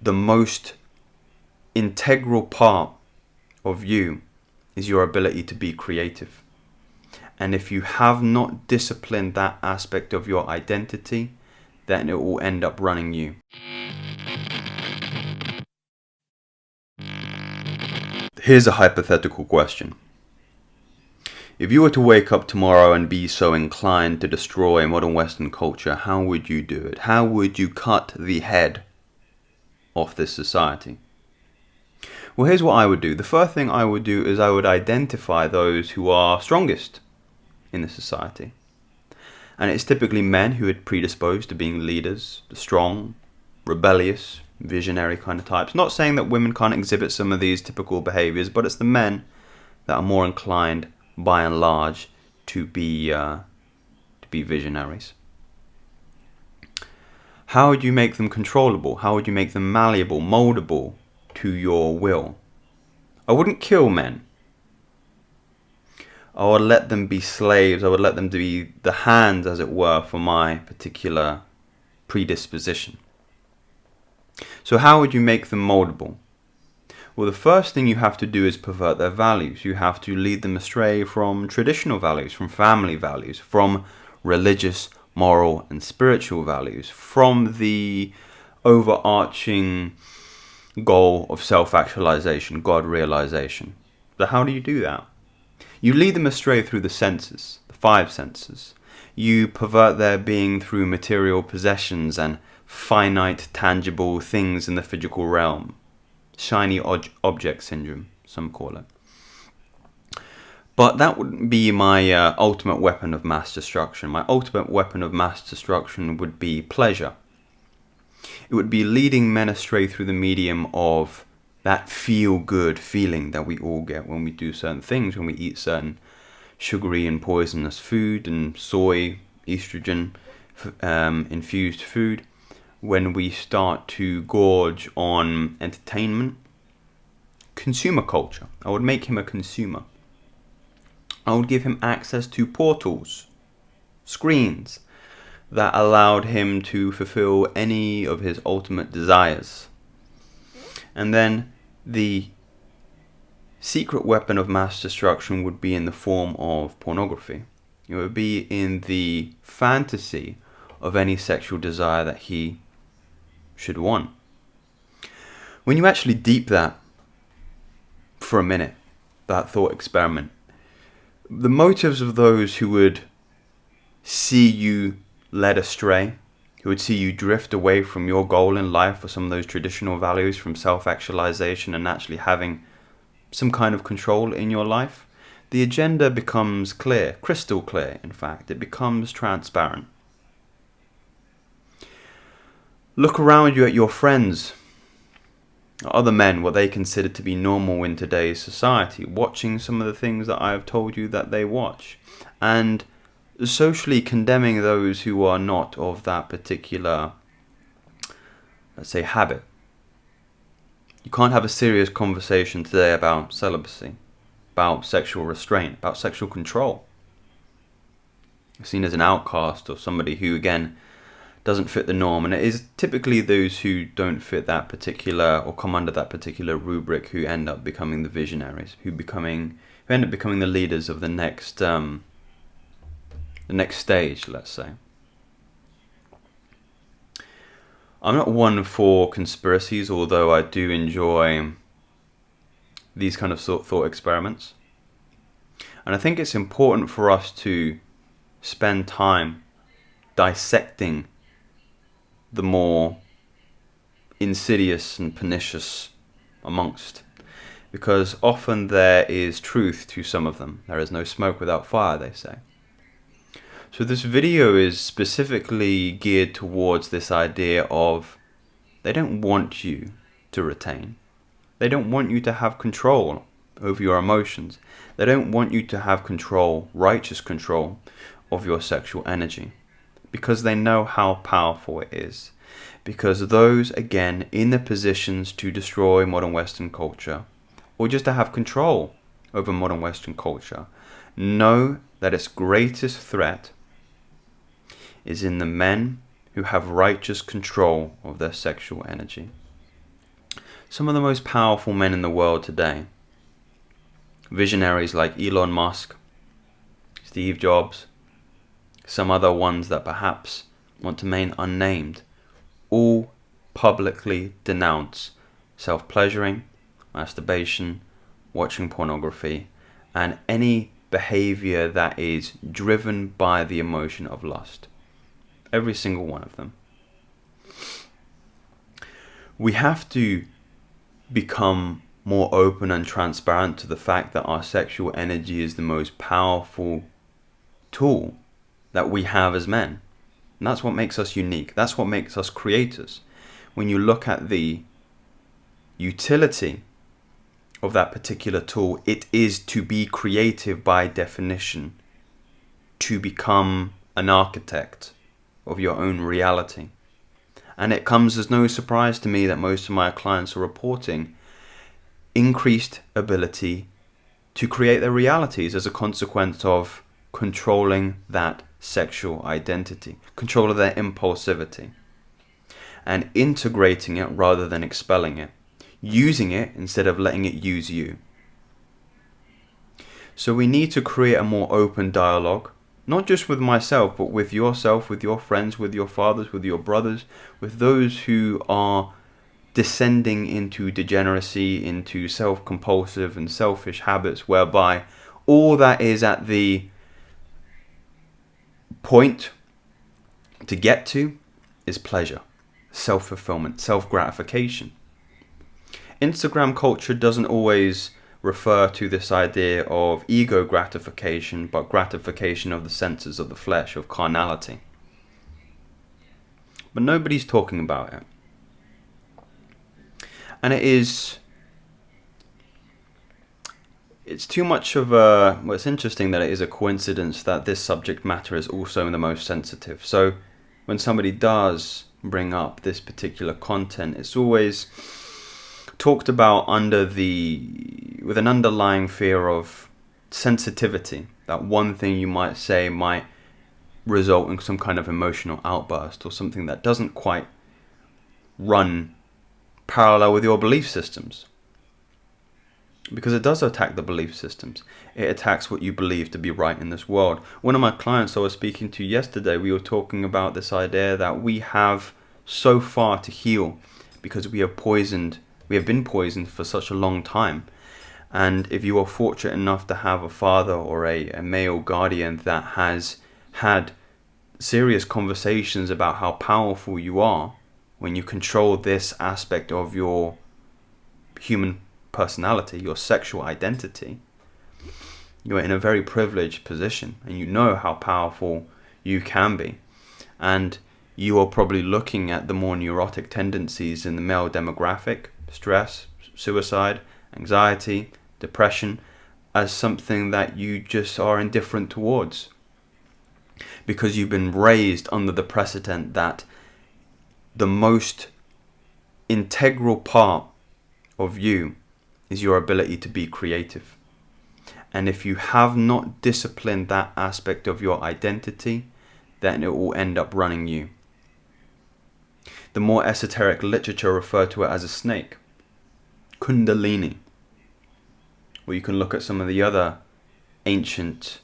the most integral part of you is your ability to be creative. And if you have not disciplined that aspect of your identity, then it will end up running you. Here's a hypothetical question. If you were to wake up tomorrow and be so inclined to destroy modern Western culture, how would you do it? How would you cut the head off this society? Well, here's what I would do. The first thing I would do is I would identify those who are strongest in the society. And it's typically men who are predisposed to being leaders, strong, rebellious, visionary kind of types. Not saying that women can't exhibit some of these typical behaviors, but it's the men that are more inclined, by and large, to be visionaries. How would you make them controllable? How would you make them malleable, moldable to your will? I wouldn't kill men. I would let them be slaves. I would let them be the hands, as it were, for my particular predisposition. So how would you make them moldable? Well, the first thing you have to do is pervert their values. You have to lead them astray from traditional values, from family values, from religious, moral, and spiritual values, from the overarching goal of self-actualization, God-realization. So how do you do that? You lead them astray through the senses, the 5 senses. You pervert their being through material possessions and finite, tangible things in the physical realm. Shiny object syndrome, some call it. But that wouldn't be my ultimate weapon of mass destruction. My ultimate weapon of mass destruction would be pleasure. It would be leading men astray through the medium of that feel-good feeling that we all get when we do certain things, when we eat certain sugary and poisonous food and soy, estrogen infused food, when we start to gorge on entertainment. Consumer culture. I would make him a consumer. I would give him access to portals, screens, that allowed him to fulfill any of his ultimate desires. And then the secret weapon of mass destruction would be in the form of pornography. It would be in the fantasy of any sexual desire that he should want. When you actually deep that for a minute, that thought experiment, the motives of those who would see you led astray, who would see you drift away from your goal in life for some of those traditional values, from self-actualization and actually having some kind of control in your life, the agenda becomes clear, crystal clear, in fact. It becomes transparent. Look around you at your friends, other men, what they consider to be normal in today's society, watching some of the things that I have told you that they watch, and socially condemning those who are not of that particular, let's say, habit. You can't have a serious conversation today about celibacy, about sexual restraint, about sexual control. You're seen as an outcast or somebody who, again, doesn't fit the norm. And it is typically those who don't fit that particular or come under that particular rubric who end up becoming the visionaries, who end up becoming the leaders of the next stage, let's say. I'm not one for conspiracies, although I do enjoy these kind of thought experiments. And I think it's important for us to spend time dissecting the more insidious and pernicious amongst, because often there is truth to some of them. There is no smoke without fire, they say. So this video is specifically geared towards this idea of they don't want you to retain. They don't want you to have control over your emotions. They don't want you to have control, righteous control, of your sexual energy, because they know how powerful it is. Because those, again, in the positions to destroy modern Western culture, or just to have control over modern Western culture, know that its greatest threat is in the men who have righteous control of their sexual energy. Some of the most powerful men in the world today, visionaries like Elon Musk, Steve Jobs, some other ones that perhaps want to remain unnamed, all publicly denounce self-pleasuring, masturbation, watching pornography, and any behavior that is driven by the emotion of lust. Every single one of them. We have to become more open and transparent to the fact that our sexual energy is the most powerful tool that we have as men. And that's what makes us unique. That's what makes us creators. When you look at the utility of that particular tool, it is to be creative by definition, to become an architect of your own reality. And it comes as no surprise to me that most of my clients are reporting increased ability to create their realities as a consequence of controlling that sexual identity, control of their impulsivity, and integrating it rather than expelling it, using it instead of letting it use you. So we need to create a more open dialogue, not just with myself, but with yourself, with your friends, with your fathers, with your brothers, with those who are descending into degeneracy, into self-compulsive and selfish habits, whereby all that is at the point to get to is pleasure, self-fulfillment, self-gratification. Instagram culture doesn't always refer to this idea of ego gratification, but gratification of the senses of the flesh, of carnality. But nobody's talking about it. And it's too much of a, well, it's interesting that it is a coincidence that this subject matter is also the most sensitive. So when somebody does bring up this particular content, it's always talked about with an underlying fear of sensitivity, that one thing you might say might result in some kind of emotional outburst or something that doesn't quite run parallel with your belief systems. Because it does attack the belief systems. It attacks what you believe to be right in this world. One of my clients I was speaking to yesterday, we were talking about this idea that we have so far to heal because we have been poisoned for such a long time. And if you are fortunate enough to have a father or a male guardian that has had serious conversations about how powerful you are when you control this aspect of your human personality, your sexual identity, you're in a very privileged position and you know how powerful you can be. And you are probably looking at the more neurotic tendencies in the male demographic, stress, suicide, anxiety, depression, as something that you just are indifferent towards. Because you've been raised under the precedent that the most integral part of you is your ability to be creative. And if you have not disciplined that aspect of your identity, then it will end up running you. The more esoteric literature refer to it as a snake, Kundalini. Or you can look at some of the other ancient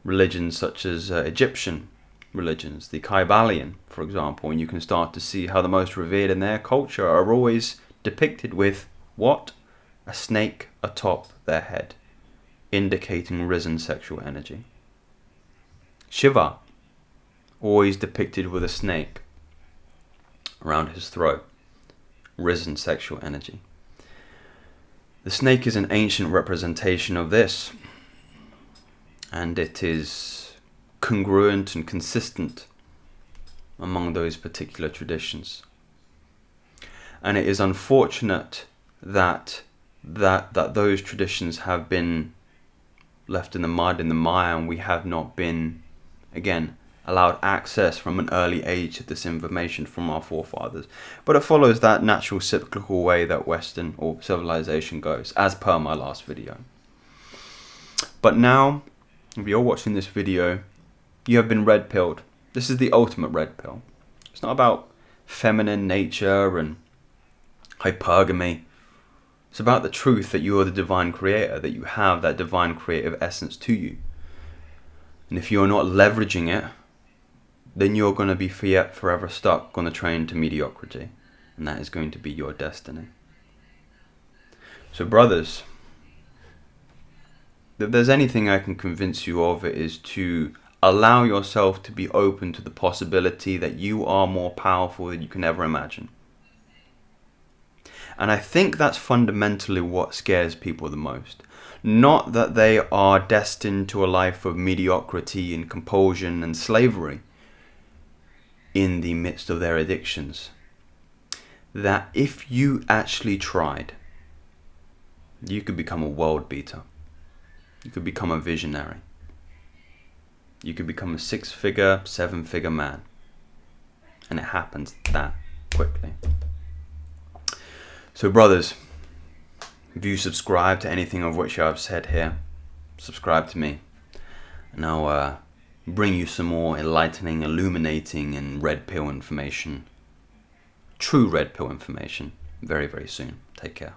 religions such as Egyptian religions, the Kybalion, for example, and you can start to see how the most revered in their culture are always depicted with what? A snake atop their head, indicating risen sexual energy. Shiva, always depicted with a snake around his throat, risen sexual energy. The snake is an ancient representation of this, and it is congruent and consistent among those particular traditions. And it is unfortunate that those traditions have been left in the mud, in the mire, and we have not been, again, allowed access from an early age to this information from our forefathers. But it follows that natural cyclical way that Western or civilization goes, as per my last video. But now, if you're watching this video, you have been red-pilled. This is the ultimate red pill. It's not about feminine nature and hypergamy. It's about the truth that you are the divine creator, that you have that divine creative essence to you. And if you're not leveraging it, then you're going to be forever stuck on the train to mediocrity. And that is going to be your destiny. So brothers, if there's anything I can convince you of, it is to allow yourself to be open to the possibility that you are more powerful than you can ever imagine. And I think that's fundamentally what scares people the most. Not that they are destined to a life of mediocrity and compulsion and slavery in the midst of their addictions. That if you actually tried, you could become a world beater. You could become a visionary. You could become a 6-figure, 7-figure man. And it happens that quickly. So brothers, if you subscribe to anything of which I've said here, subscribe to me. And I'll bring you some more enlightening, illuminating, and red pill information. True red pill information very, very soon. Take care.